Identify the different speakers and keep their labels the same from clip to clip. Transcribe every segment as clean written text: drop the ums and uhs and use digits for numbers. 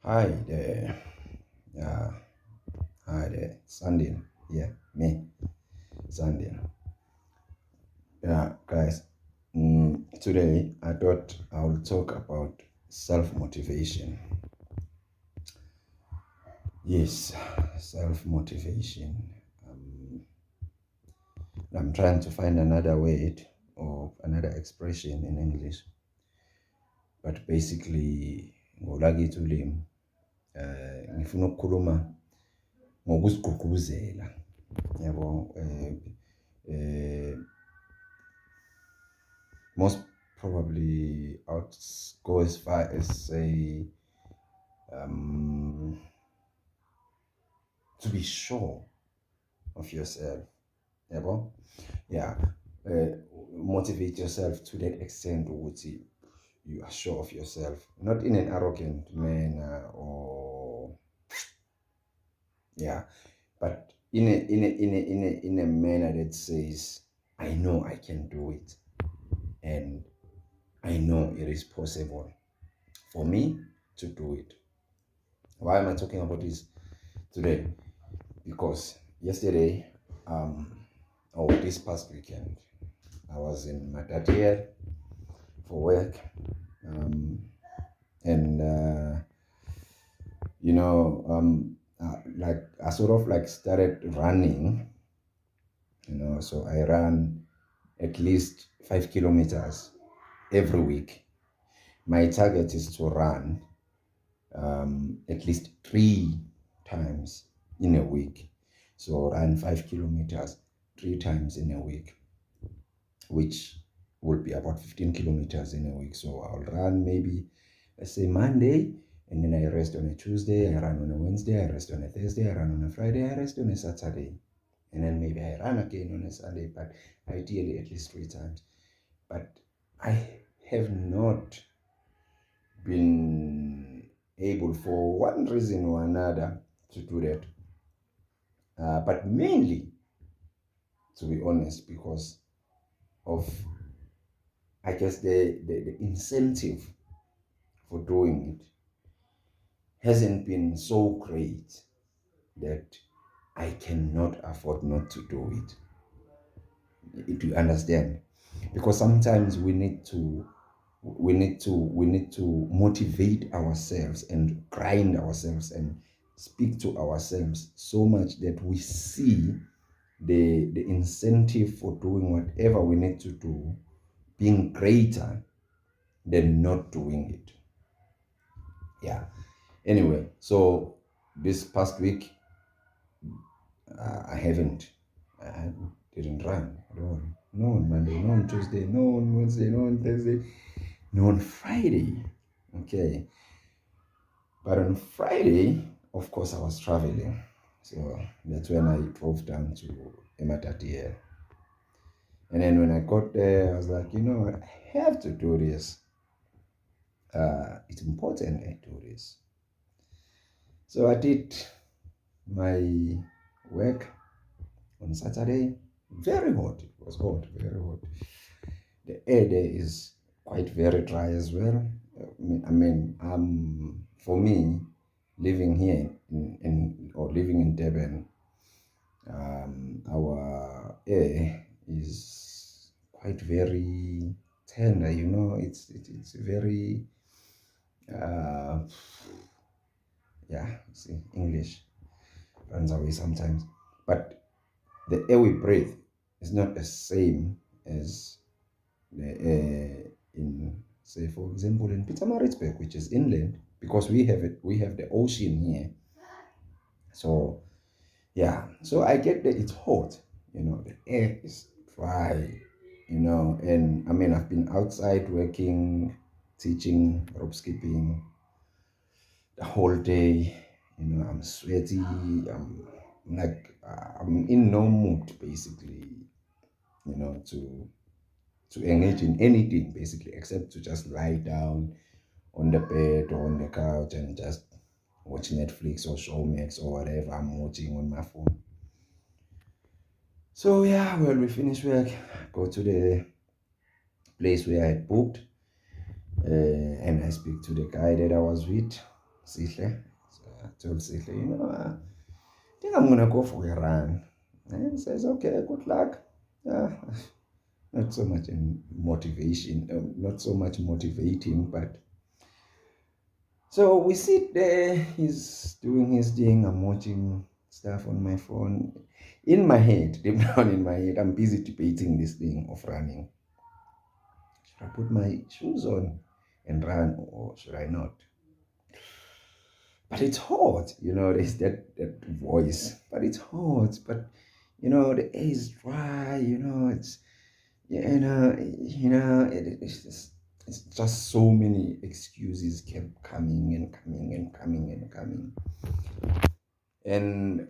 Speaker 1: Hi there. Yeah, hi there. Sandy. Yeah, me, Sandy. Yeah, guys. Today I thought I will talk about self motivation. Yes, self motivation. Um, I'm trying to find another word or another expression in English, but basically, ngolakithi ulimi, ngifuna ukukhuluma ngokuzigqugquzela, yabo, most probably I would go as far as say um, to be sure of yourself. Yabo? Yeah. Motivate yourself to that extent which you are sure of yourself, not in an arrogant manner or yeah, but in a manner that says, I know I can do it and I know it is possible for me to do it. Why am I talking about this today? Because yesterday, or this past weekend, I was in Matatiel for work, um, and like I sort of like started running, so I ran at least 5 kilometers every week. My target is to run at least 3 times in a week. So run 5 kilometers 3 times in a week, which will be about 15 kilometers in a week. So I'll run maybe, let's say Monday, and then I rest on a Tuesday, I run on a Wednesday, I rest on a Thursday, I run on a Friday, I rest on a Saturday. And then maybe I run again on a Sunday, but ideally at least 3 times. But I have not been able for one reason or another to do that. But mainly, to be honest, because of, I guess, the incentive for doing it hasn't been so great that I cannot afford not to do it. Do you understand? Because sometimes we need to motivate ourselves and grind ourselves and speak to ourselves so much that we see the incentive for doing whatever we need to do being greater than not doing it. Yeah. Anyway, so this past week, I didn't run. No on Monday, no on Tuesday, no on Wednesday, no on Thursday, no on Friday. Okay. But on Friday, of course, I was traveling. So that's when I drove down to Ematatiel. And then when I got there, I was like, I have to do this. It's important I do this. So I did my work on Saturday. Very hot. It was hot, very hot. The air there is quite very dry as well. For me, living here or living in Durban, our air is quite very tender. It's very uh, yeah. See, English runs away sometimes, but the air we breathe is not the same as the air in, say, for example, in Pietermaritzburg, which is inland, because we have it. We have the ocean here, so yeah. So I get that it's hot. The air is dry. And I've been outside working, teaching rope skipping the whole day. I'm sweaty. I'm in no mood basically. To engage in anything basically, except to just lie down on the bed or on the couch and just watch Netflix or Showmax or whatever I'm watching on my phone. So yeah, when we finish work, go to the place where I had booked, and I speak to the guy that I was with. Sihle. So I told Sihle, I think I'm gonna go for a run. And he says, okay, good luck. Yeah, not so much in motivation, not so much motivating, but so we sit there, he's doing his thing, I'm watching stuff on my phone. In my head, deep down in my head, I'm busy debating this thing of running. Should I put my shoes on and run or should I not? But it's hot, there's that voice, but it's hot, but the air is dry, it's it's just so many excuses kept coming and coming and coming and coming. And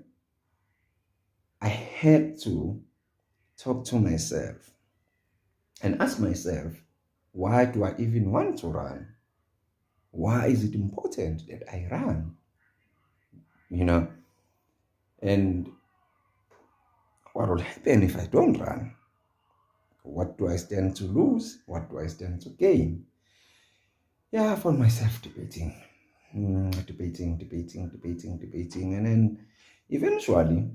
Speaker 1: I had to talk to myself and ask myself, why do I even want to run? Why is it important that I run? And what will happen if I don't run? What do I stand to lose? What do I stand to gain? Yeah, I found myself debating. Debating. And then eventually,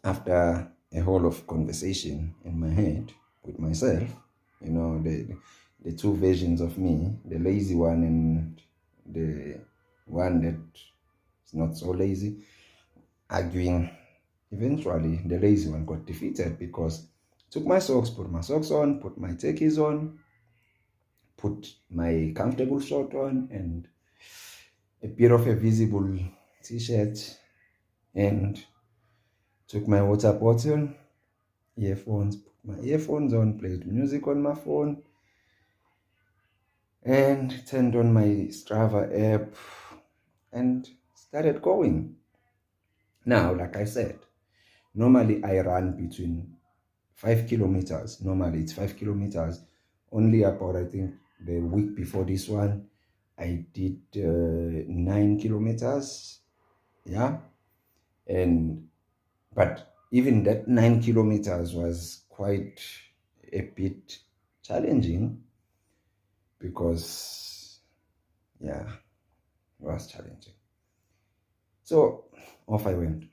Speaker 1: after a whole of conversation in my head with myself, the two versions of me, the lazy one and the one that is not so lazy, arguing. Eventually, the lazy one got defeated because I took my socks, put my socks on, put my techies on, put my comfortable short on, and a bit of a visible t-shirt, and took my water bottle, earphones, put my earphones on, played music on my phone, and turned on my Strava app and started going. Now, like I said, normally I run between 5 kilometers. Normally it's 5 kilometers. Only about, I think, the week before this one, I did 9 kilometers. Yeah. But even that 9 kilometers was quite a bit challenging because, yeah, it was challenging. So off I went.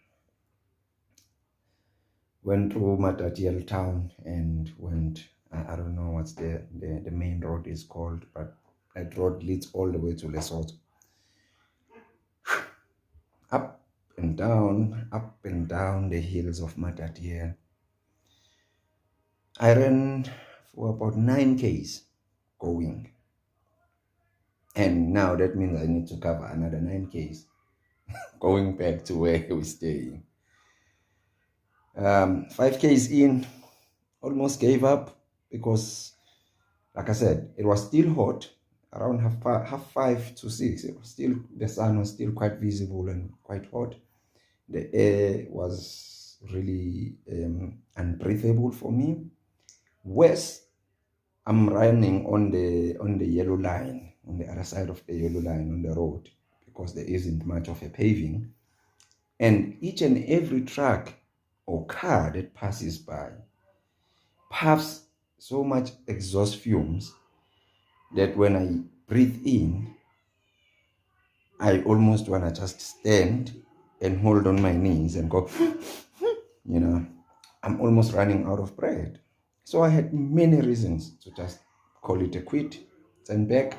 Speaker 1: Went through Matatiel town and went, I don't know what's the main road is called, but that road leads all the way to Lesotho. Up and down the hills of Matatiel. I ran for about 9Ks going. And now that means I need to cover another 9Ks going back to where we're staying. 5Ks in, almost gave up because, like I said, it was still hot. Around half 5 to 6, it was still, the sun was still quite visible and quite hot. The air was really unbreathable for me. Worse, I'm running on the yellow line, on the other side of the yellow line on the road, because there isn't much of a paving. And each and every truck or car that passes by puffs so much exhaust fumes that when I breathe in, I almost want to just stand and hold on my knees and go, I'm almost running out of breath. So I had many reasons to just call it a quit, turn back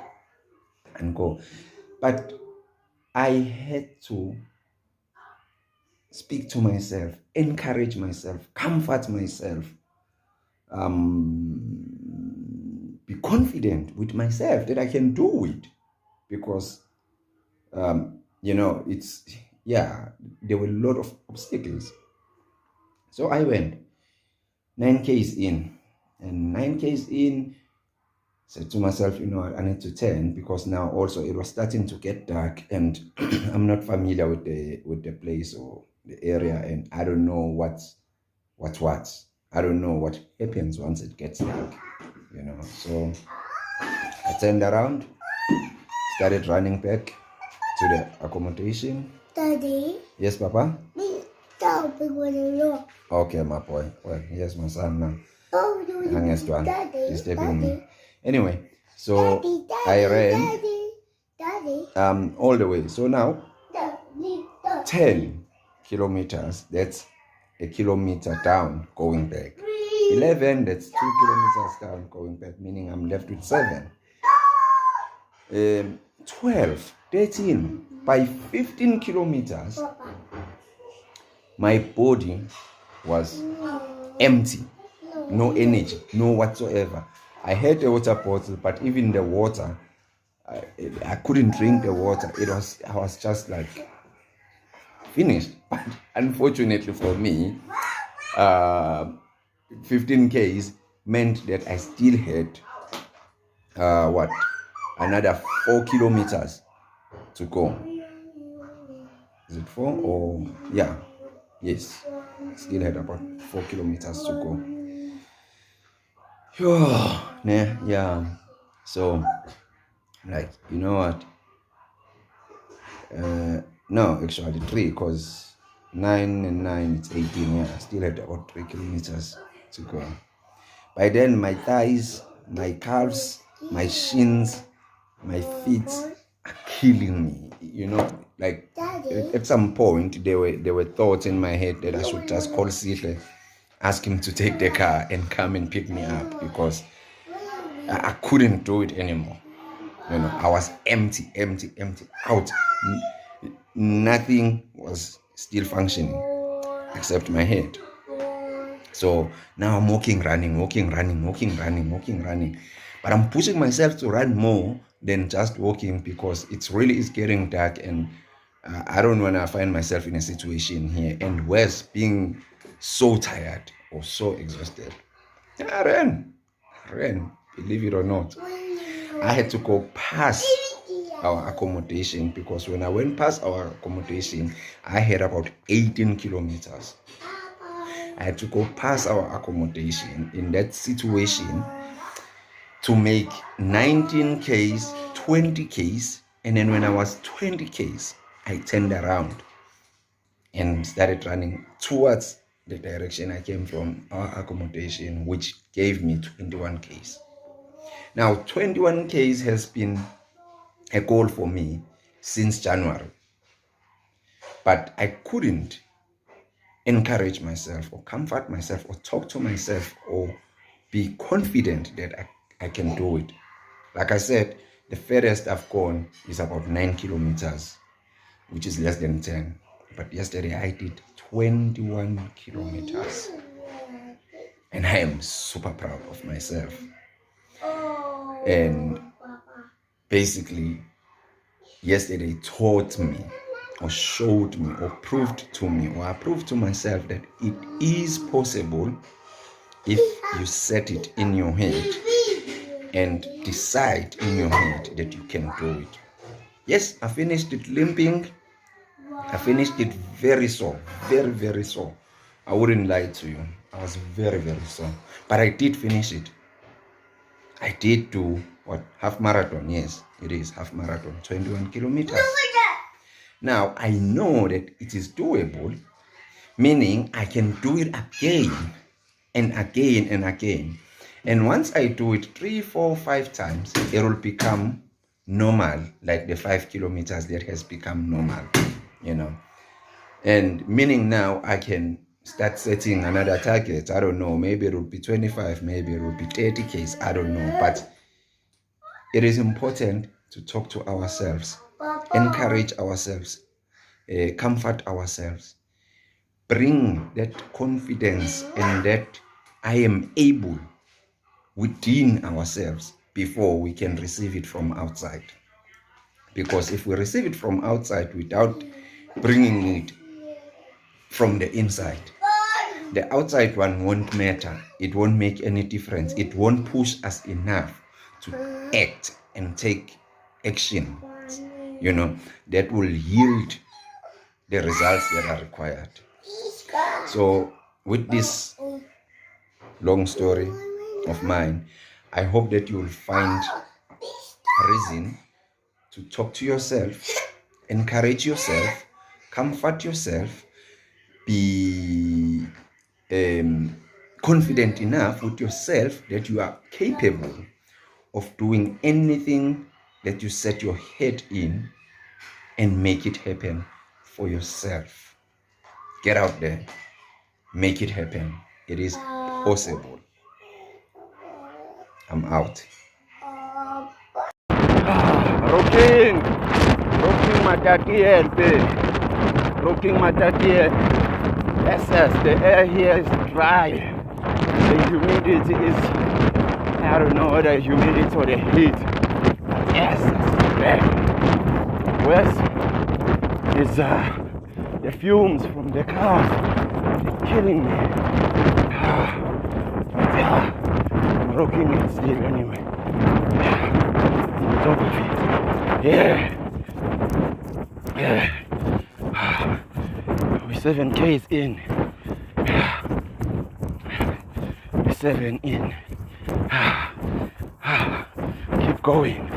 Speaker 1: and go. But I had to speak to myself, encourage myself, comfort myself, be confident with myself that I can do it, because it's, there were a lot of obstacles. So I went 9Ks in, and 9Ks in, said to myself, I need to turn, because now also it was starting to get dark and I'm not familiar with the place or the area, and I don't know what's I don't know what happens once it gets dark, So I turned around, started running back to the accommodation. Daddy? Yes, Papa? Okay, my boy. Well, here's my son now. Oh, youngest one. Disturbing me. Anyway, so Daddy, I ran. all the way. So now 10 kilometers, that's a kilometer down going back. 11, that's 2 kilometers down going back, meaning I'm left with 7. 12, 13, by 15 kilometers, my body was empty, no energy, no whatsoever. I had a water bottle, but even the water, I couldn't drink the water. I was just like finished. But unfortunately for me, 15 Ks meant that I still had another 4 kilometers to go. Is it 4 or yeah? Yes, still had about 4 kilometers to go. Yeah. So, like, you know what? No, actually 3, because 9 and 9, it's 18. Yeah, I still had about 3 kilometers to go. By then, my thighs, my calves, my shins, my feet are killing me. You know, like at some point, there were thoughts in my head that I should just call Sihle, ask him to take the car and come and pick me up, because I couldn't do it anymore. You know, I was empty, out. Nothing was still functioning except my head. So now I'm walking, running. But I'm pushing myself to run more than just walking, because it's getting dark, and I don't want to find myself in a situation here, and worse, being so tired or so exhausted. I ran, believe it or not. I had to go past our accommodation, because when I went past our accommodation, I had about 18 kilometers. I had to go past our accommodation in that situation to make 19 Ks, 20 Ks, and then when I was 20 Ks, I turned around and started running towards the direction I came from, our accommodation, which gave me 21 Ks. Now, 21 Ks has been a goal for me since January, but I couldn't encourage myself or comfort myself or talk to myself or be confident that I can do it. Like I said, the furthest I've gone is about 9 kilometers, which is less than 10. But yesterday I did 21 kilometers. And I am super proud of myself. And basically, yesterday taught me or showed me or proved to me, or I proved to myself that it is possible if you set it in your head and decide in your head that you can do it. Yes, I finished it limping. I finished it very sore, very sore. I wouldn't lie to you. I was very sore. But I did finish it. I did do half marathon. Yes, it is half marathon, 21 kilometers. Now, I know that it is doable, meaning I can do it again and again and again. And once I do it 3, 4, 5 times, it will become normal, like the 5 kilometers that has become normal, you know. And meaning now I can start setting another target. I don't know, maybe it will be 25, maybe it will be 30 Ks, I don't know. But it is important to talk to ourselves, encourage ourselves, comfort ourselves, bring that confidence and that I am able within ourselves before we can receive it from outside. Because if we receive it from outside without bringing it from the inside, the outside one won't matter. It won't make any difference. It won't push us enough to act and take action, you know, that will yield the results that are required. So with this long story of mine, I hope that you will find a reason to talk to yourself, encourage yourself, comfort yourself, be confident enough with yourself that you are capable of doing anything that you set your head in and make it happen for yourself. Get out there, make it happen. It is possible. I'm out. Rocking Matatiel. Yes, the air here is dry. The humidity is, I don't know whether humidity or the heat. Yes, that's bad. West is the fumes from the cars. They're killing me. I'm rocking it still anyway. On top of it. Yeah. We're 7 Ks in. We're 7 in. Keep going.